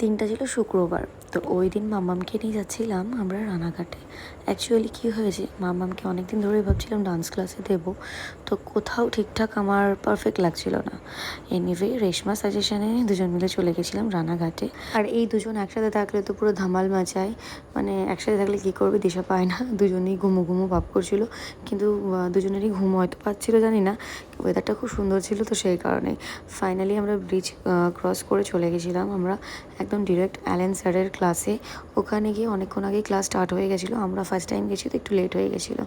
দিনটা ছিল শুক্রবার। তো ওই দিন মাম্মামকে নিয়ে যাচ্ছিলাম আমরা রানাঘাটে। অ্যাকচুয়ালি কী হয়েছে, মাম্মামকে অনেক দিন ধরেই ভাবছিলাম ডান্স ক্লাসে দেবো, তো কোথাও ঠিকঠাক আমার পারফেক্ট লাগছিল না। এনিওয়ে রেশমা সাজেশনে দুজন মিলে চলে গেছিলাম রানাঘাটে। আর এই দুজন একসাথে থাকলে তো পুরো ধামাল মাচায়, মানে একসাথে থাকলে কী করবে দিশা পায় না। দুজনেই ঘুমো ঘুমো ভাব করছিল, কিন্তু দুজনেরই ঘুম হয়তো পাচ্ছিল জানি না। ওয়েদারটা খুব সুন্দর ছিল, তো সেই কারণে ফাইনালি আমরা ব্রিজ ক্রস করে চলে গেছিলাম আমরা একদম ডিরেক্ট অ্যালেন স্যারের ক্লাসে। ওখানে গিয়ে অনেকক্ষণ আগেই ক্লাস স্টার্ট হয়ে গেছিলো, আমরা ফার্স্ট টাইম গেছি তো একটু লেট হয়ে গেছিলো।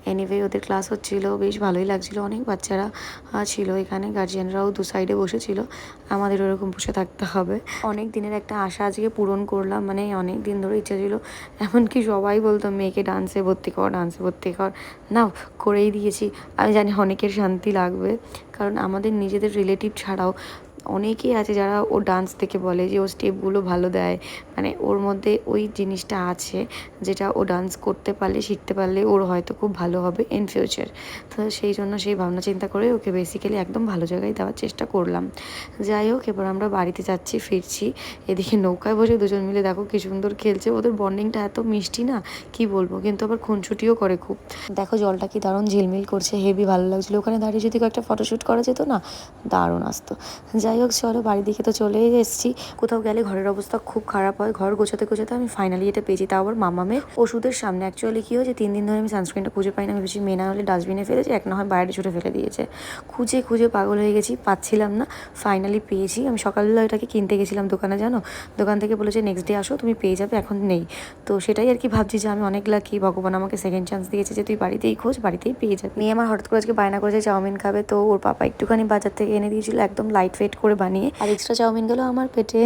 এনিওয়ে ওদের ক্লাস হচ্ছিলো, বেশ ভালোই লাগছিলো, অনেক বাচ্চারা ছিল এখানে, গার্জিয়ানরাও দু সাইডে বসেছিল। আমাদের ওরকম বসে থাকতে হবে। অনেক দিনের একটা আশা আজকে পূরণ করলাম, মানে অনেক দিন ধরে ইচ্ছা ছিল। এমনকি সবাই বলতো মেয়েকে ডান্সে ভর্তি কর, ডান্সে ভর্তি কর, নাও করেই দিয়েছি। আমি জানি অনেকের শান্তি লাগবে, কারণ আমাদের নিজেদের রিলেটিভ ছাড়াও অনেকেই আছে যারা ও ডান্স থেকে বলে যে ও স্টেপগুলো ভালো দেয়, মানে ওর মধ্যে ওই জিনিসটা আছে যেটা ও ডান্স করতে পারলে, শিখতে পারলে ওর হয়তো খুব ভালো হবে ইন ফিউচার। তো সেই জন্য সেই ভাবনা চিন্তা করে ওকে বেসিক্যালি একদম ভালো জায়গায় দেওয়ার চেষ্টা করলাম। যাই হোক, এবার আমরা বাড়িতে যাচ্ছি, ফিরছি। এদিকে নৌকায় বসে দুজন মিলে দেখো কি সুন্দর খেলছে। ওদের বন্ডিংটা এত মিষ্টি না, কি বলবো, কিন্তু আবার খুনছুটিও করে খুব। দেখো জলটা কি দারুণ ঝিলমিল করছে, হেভি ভালো লাগছিলো। ওখানে দাঁড়িয়ে যদি কয়েকটা ফটোশ্যুট করা যেত না, দারুণ আসতো। যাই হোক চলো, বাড়ির দিকে তো চলেই এসেছি। কোথাও গেলে ঘরের অবস্থা খুব খারাপ হয়, ঘর গোছাতে গোছাতে আমি ফাইনালি এটা পেয়েছি, তাও আবার মামামের ওষুধের সামনে। অ্যাকচুয়ালি কী হয়েছে, 3 দিন ধরে আমি সানস্ক্রিনটা খুঁজে পাই না। আমি বেশি মেয়ে না হলে ডাস্টবিনে ফেলেছি, এক না হয় বাইরে ছুটে ফেলে দিয়েছে। খুঁজে খুঁজে পাগল হয়ে গেছি, পাচ্ছিলাম না, ফাইনালি পেয়েছি। আমি সকালবেলা এটাকে কিনতে গেছিলাম দোকানে, জানো, দোকান থেকে বলেছে নেক্সট ডে আসো, তুমি পেয়ে যাবে, এখন নেই। তো সেটাই আর কি ভাবছি যে আমি অনেক লাকি, ভগবান আমাকে সেকেন্ড চান্স দিয়েছে যে তুই বাড়িতেই খোঁজ, বাড়িতেই পেয়ে যাবে। মেয়ে আমার হঠাৎ করে আজকে বায়না করেছে চাউমিন খাবে, তো ওর পাপা একটুখানি বাজার থেকে এনে দিয়েছিল, একদম লাইট ওয়েট করে বানিয়ে, আর এক্সট্রা চাউমিন গেলো আমার পেটে।